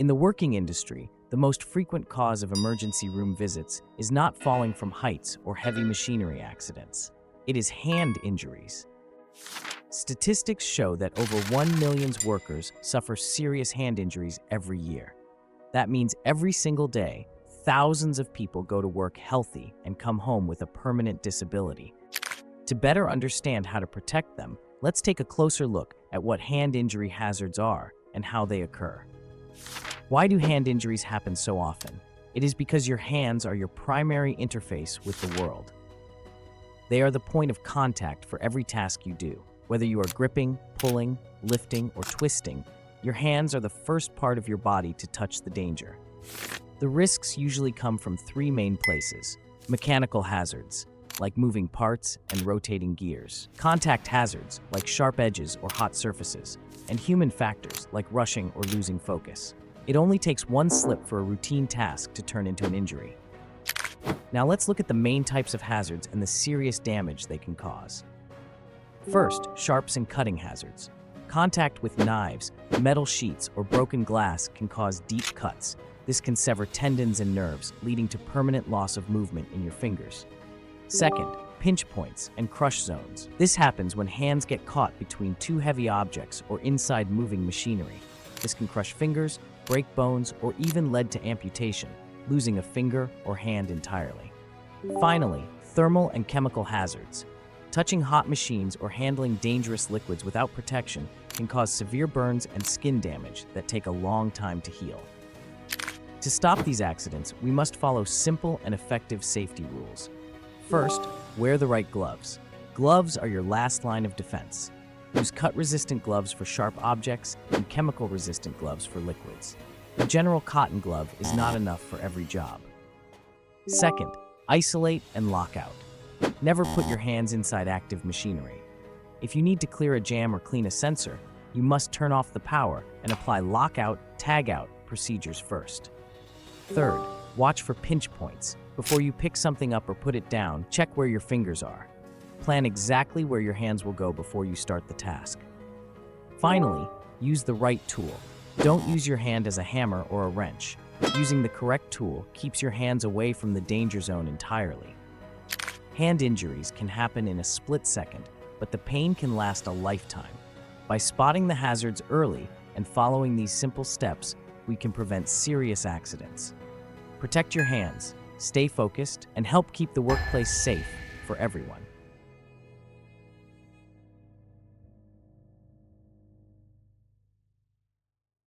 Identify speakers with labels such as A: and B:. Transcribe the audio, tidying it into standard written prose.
A: In the working industry, the most frequent cause of emergency room visits is not falling from heights or heavy machinery accidents. It is hand injuries. Statistics show that over 1 million workers suffer serious hand injuries every year. That means every single day, thousands of people go to work healthy and come home with a permanent disability. To better understand how to protect them, let's take a closer look at what hand injury hazards are and how they occur. Why do hand injuries happen so often? It is because your hands are your primary interface with the world. They are the point of contact for every task you do. Whether you are gripping, pulling, lifting, or twisting, your hands are the first part of your body to touch the danger. The risks usually come from three main places: mechanical hazards, like moving parts and rotating gears; contact hazards, like sharp edges or hot surfaces; and human factors, like rushing or losing focus. It only takes one slip for a routine task to turn into an injury. Now let's look at the main types of hazards and the serious damage they can cause. First, sharps and cutting hazards. Contact with knives, metal sheets, or broken glass can cause deep cuts. This can sever tendons and nerves, leading to permanent loss of movement in your fingers. Second, pinch points and crush zones. This happens when hands get caught between two heavy objects or inside moving machinery. This can crush fingers, break bones, or even lead to amputation, losing a finger or hand entirely. Finally, thermal and chemical hazards. Touching hot machines or handling dangerous liquids without protection can cause severe burns and skin damage that take a long time to heal. To stop these accidents, we must follow simple and effective safety rules. First, wear the right gloves. Gloves are your last line of defense. Use cut-resistant gloves for sharp objects and chemical-resistant gloves for liquids. A general cotton glove is not enough for every job. Second, isolate and lock out. Never put your hands inside active machinery. If you need to clear a jam or clean a sensor, you must turn off the power and apply lockout, tag-out procedures first. Third, watch for pinch points. Before you pick something up or put it down, check where your fingers are. Plan exactly where your hands will go before you start the task. Finally, use the right tool. Don't use your hand as a hammer or a wrench. Using the correct tool keeps your hands away from the danger zone entirely. Hand injuries can happen in a split second, but the pain can last a lifetime. By spotting the hazards early and following these simple steps, we can prevent serious accidents. Protect your hands, stay focused, and help keep the workplace safe for everyone.